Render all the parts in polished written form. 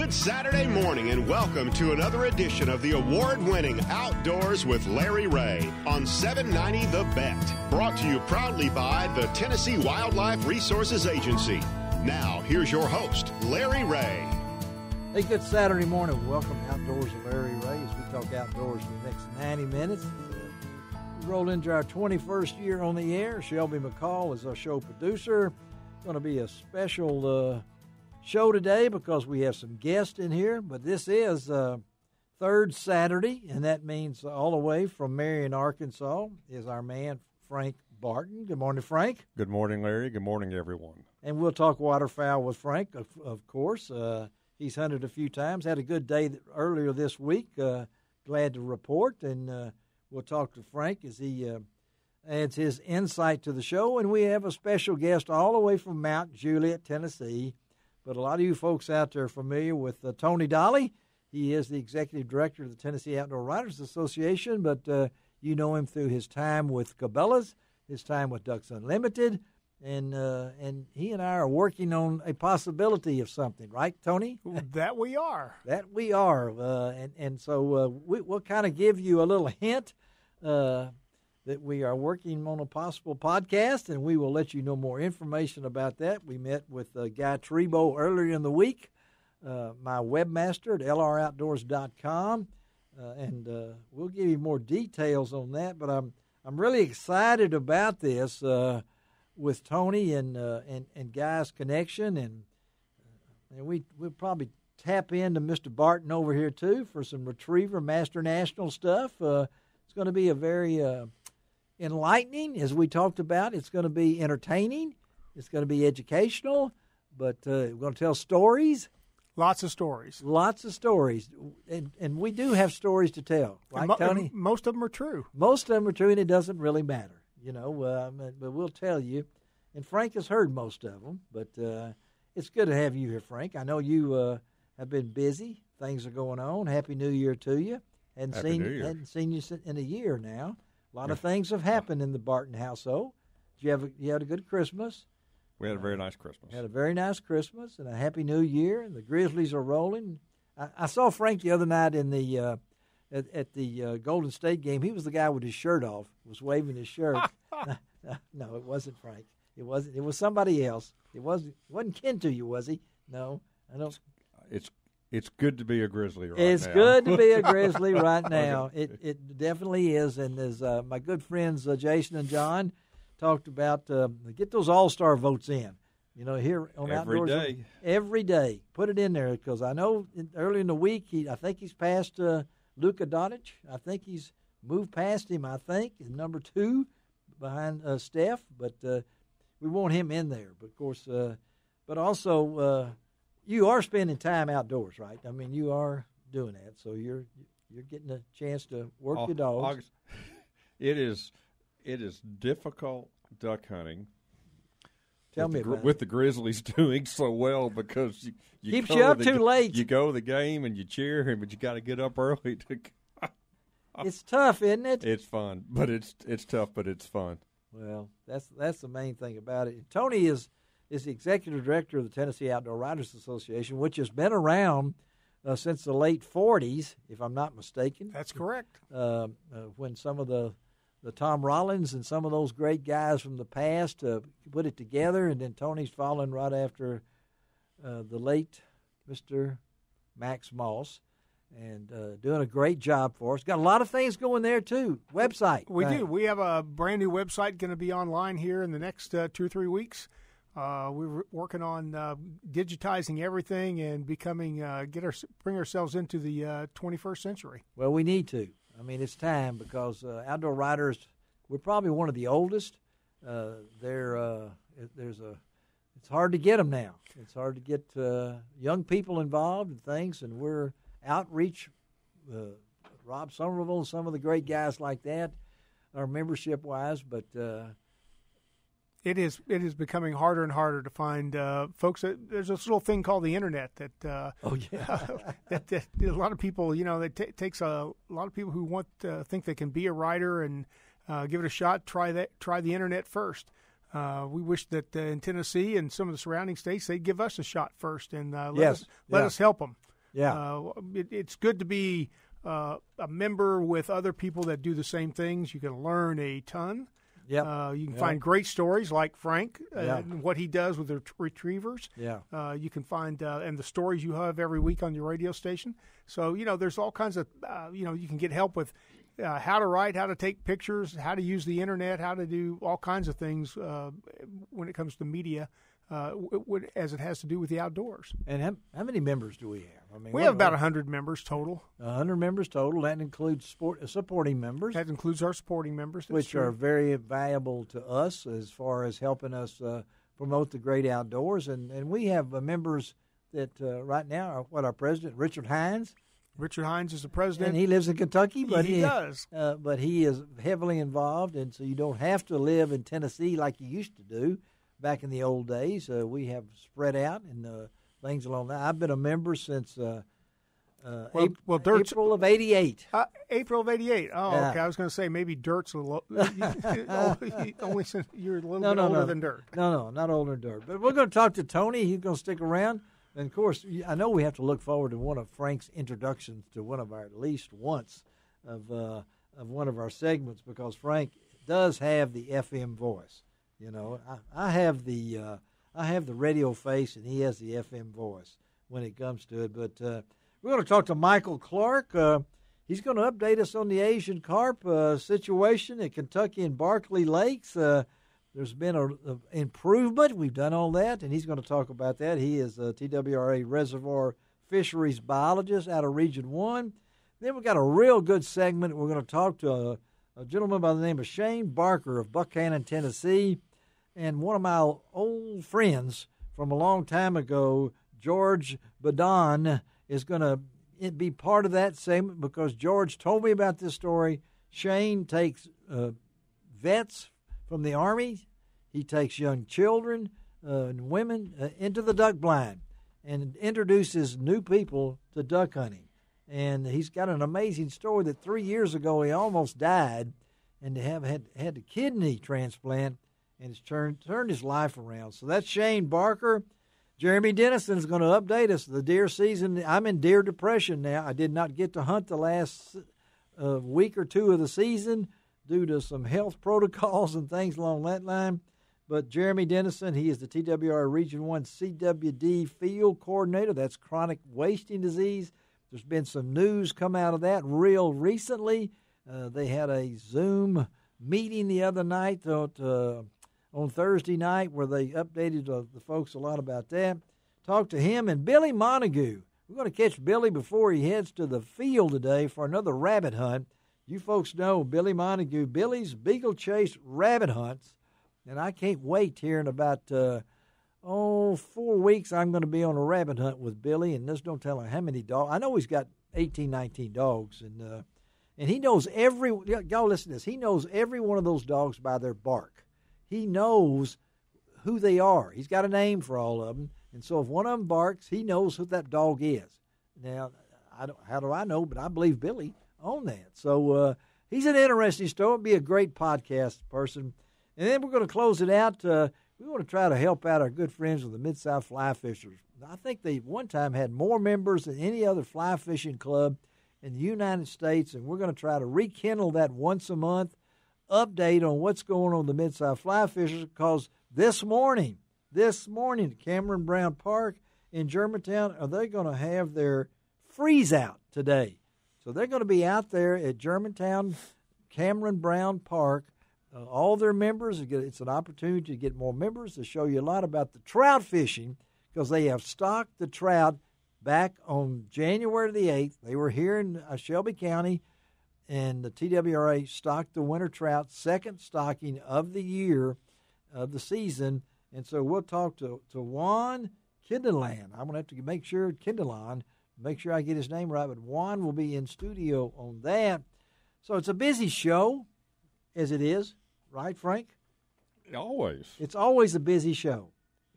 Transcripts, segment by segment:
Good Saturday morning and welcome to another edition of the award-winning Outdoors with Larry Ray on 790 The Bet. Brought to you proudly by the Tennessee Wildlife Resources Agency. Now, here's your host, Larry Ray. Hey, good Saturday morning. Welcome to Outdoors with Larry Ray as we talk outdoors for the next 90 minutes. We roll into our 21st year on the air. Shelby McCall is our show producer. It's going to be a special show today because we have some guests in here, but this is third Saturday, and that means all the way from Marion, Arkansas, is our man Frank Barton. Good morning, Frank. Good morning, Larry. Good morning, everyone. And we'll talk waterfowl with Frank, of course. He's hunted a few times, had a good day earlier this week. Glad to report, and we'll talk to Frank as he adds his insight to the show. And we have a special guest all the way from Mount Juliet, Tennessee. But a lot of you folks out there are familiar with Tony Dolly. He is the executive director of the Tennessee Outdoor Writers Association, but you know him through his time with Cabela's, his time with Ducks Unlimited, and he and I are working on a possibility of something, right, Tony? That we are. That we are, and so we'll kind of give you a little hint that we are working on a possible podcast, and we will let you know more information about that. We met with Guy Trebo earlier in the week, my webmaster at lroutdoors.com, and we'll give you more details on that. But I'm really excited about this with Tony and Guy's connection, and we'll probably tap into Mr. Barton over here too for some Retriever Master National stuff. It's going to be a very enlightening, as we talked about. It's going to be entertaining. It's going to be educational, but we're going to tell stories. Lots of stories. Lots of stories. And we do have stories to tell, right, Tony? Most of them are true. Most of them are true, and it doesn't really matter, but we'll tell you. And Frank has heard most of them, but it's good to have you here, Frank. I know you have been busy. Things are going on. Happy New Year to you. Happy New Year. Hadn't seen you in a year now. A lot of things have happened in the Barton household. You had a good Christmas. We had a very nice Christmas. Had a very nice Christmas and a Happy New Year. And the Grizzlies are rolling. I saw Frank the other night in the at the Golden State game. He was the guy with his shirt off, was waving his shirt. No, it wasn't Frank. It wasn't. It was somebody else. It wasn't kin to you, was he? No, I don't. It's good to be a Grizzly right now. It's good to be a Grizzly right now. It definitely is. And as my good friends Jason and John talked about, get those all-star votes in. Here on Outdoors. Every day. Put it in there because I know early in the week, I think he's passed Luka Doncic. I think he's moved past him, is number 2 behind Steph. But we want him in there. But, of course, but also you are spending time outdoors, right? I mean, you are doing that, so you're getting a chance to work your dogs. It is difficult duck hunting. Tell me about with the Grizzlies doing so well because you keeps you up too late. You go to the game and you cheer, but you got to get up early to. It's tough, isn't it? It's fun, but it's tough, but it's fun. Well, that's the main thing about it. Tony is the executive director of the Tennessee Outdoor Writers Association, which has been around since the late 40s, if I'm not mistaken. That's correct. When some of the Tom Rollins and some of those great guys from the past put it together, and then Tony's following right after the late Mr. Max Moss, and doing a great job for us. Got a lot of things going there, too. Website. We do. We have a brand-new website going to be online here in the next 2 or 3 weeks. We're working on digitizing everything and bring ourselves into the 21st century. Well, we need to. I mean, it's time because outdoor writers, we're probably one of the oldest. It's hard to get them now. It's hard to get young people involved and things, and we're outreach. Rob Somerville and some of the great guys like that are membership-wise, but it is becoming harder and harder to find folks. There's this little thing called the internet that that a lot of people, that takes a lot of people who want to think they can be a writer and give it a shot. Try the internet first. We wish that in Tennessee and some of the surrounding states they'd give us a shot first and let us help them. Yeah. It's good to be a member with other people that do the same things. You can learn a ton. Yep. You can find great stories like Frank and what he does with the retrievers. Yeah. You can find and the stories you have every week on your radio station. So, there's all kinds of, you can get help with how to write, how to take pictures, how to use the Internet, how to do all kinds of things when it comes to media. As it has to do with the outdoors. And how many members do we have? I mean, we have about 100 members total. 100 members total. That includes supporting members. That includes our supporting members. Which are very valuable to us as far as helping us promote the great outdoors. And we have members that right now are our president, Richard Hines. Richard Hines is the president. And he lives in Kentucky. But he does. But he is heavily involved, and so you don't have to live in Tennessee like you used to do. Back in the old days, we have spread out and things along that. I've been a member since April of '88. April of '88. Oh, yeah. Okay. I was going to say maybe Dirt's a little. Only since you're a little bit older than Dirt. No, not older than Dirt. But we're going to talk to Tony. He's going to stick around. And of course, I know we have to look forward to one of Frank's introductions to one of our, at least once, of one of our segments, because Frank does have the FM voice. I have the radio face, and he has the FM voice when it comes to it. But we're going to talk to Michael Clark. He's going to update us on the Asian carp situation at Kentucky and Barkley Lakes. There's been an improvement. We've done all that, and he's going to talk about that. He is a TWRA reservoir fisheries biologist out of Region 1. Then we've got a real good segment. We're going to talk to a gentleman by the name of Shane Barker of Buckhannon, Tennessee. And one of my old friends from a long time ago, George Badon, is going to be part of that segment because George told me about this story. Shane takes vets from the Army. He takes young children and women into the duck blind and introduces new people to duck hunting. And he's got an amazing story that 3 years ago he almost died and to have had a kidney transplant. And it's turned his life around. So that's Shane Barker. Jeremy Dennison is going to update us. The deer season, I'm in deer depression now. I did not get to hunt the last week or two of the season due to some health protocols and things along that line. But Jeremy Dennison, he is the TWR Region 1 CWD field coordinator. That's chronic wasting disease. There's been some news come out of that real recently. They had a Zoom meeting the other night on Thursday night where they updated the folks a lot about that. Talked to him and Billy Montague. We're going to catch Billy before he heads to the field today for another rabbit hunt. You folks know Billy Montague, Billy's Beagle Chase rabbit hunts. And I can't wait here in about 4 weeks I'm going to be on a rabbit hunt with Billy. And just don't tell him how many dogs. I know he's got 18, 19 dogs. And he knows y'all listen to this, he knows every one of those dogs by their bark. He knows who they are. He's got a name for all of them. And so if one of them barks, he knows who that dog is. Now, how do I know? But I believe Billy on that. So he's an interesting story. It'll be a great podcast person. And then we're going to close it out. We want to try to help out our good friends with the Mid-South Fly Fishers. I think they one time had more members than any other fly fishing club in the United States, and we're going to try to rekindle that once a month, update on what's going on in the Mid-South Fly Fishers, because this morning at Cameron Brown Park in Germantown, are they going to have their freeze out today. So they're going to be out there at Germantown, Cameron Brown Park. All their members, it's an opportunity to get more members, to show you a lot about the trout fishing, because they have stocked the trout back on January the 8th. They were here in Shelby County, and the TWRA stocked the winter trout, second stocking of the year, of the season. And so we'll talk to Juan Kindelan. I'm going to have to make sure I get his name right, but Juan will be in studio on that. So it's a busy show, as it is, right, Frank? Always. It's always a busy show.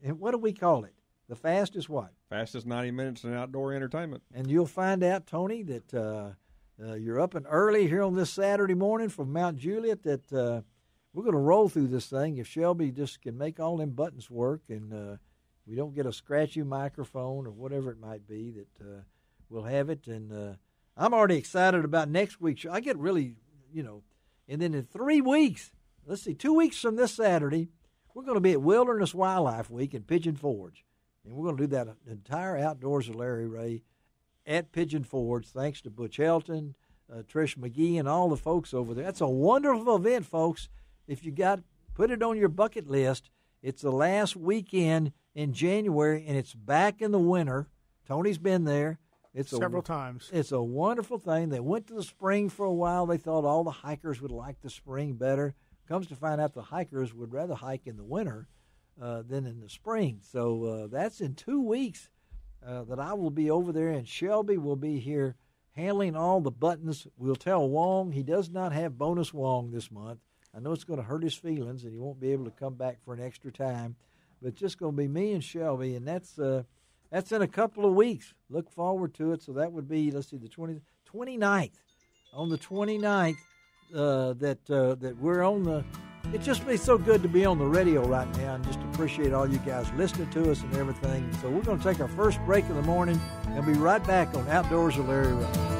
And what do we call it? The fastest what? Fastest 90 minutes in outdoor entertainment. And you'll find out, Tony, that you're up and early here on this Saturday morning from Mount Juliet, that we're going to roll through this thing. If Shelby just can make all them buttons work and we don't get a scratchy microphone or whatever it might be, that we'll have it. And I'm already excited about next week's show. I get really, and then in 3 weeks, 2 weeks from this Saturday, we're going to be at Wilderness Wildlife Week in Pigeon Forge. And we're going to do that entire Outdoors with Larry Ray at Pigeon Forge, thanks to Butch Elton, Trish McGee, and all the folks over there. That's a wonderful event, folks. If you put it on your bucket list. It's the last weekend in January, and it's back in the winter. Tony's been there. Several times. It's a wonderful thing. They went to the spring for a while. They thought all the hikers would like the spring better. Comes to find out the hikers would rather hike in the winter than in the spring. So that's in 2 weeks that I will be over there, and Shelby will be here handling all the buttons. We'll tell Wong he does not have Bonus Wong this month. I know it's going to hurt his feelings, and he won't be able to come back for an extra time. But it's just going to be me and Shelby, and that's in a couple of weeks. Look forward to it. So that would be, the 29th. On the 29th, that we're on the. It just be so good to be on the radio right now, and just appreciate all you guys listening to us and everything. So we're going to take our first break of the morning and be right back on Outdoors with Larry Ray.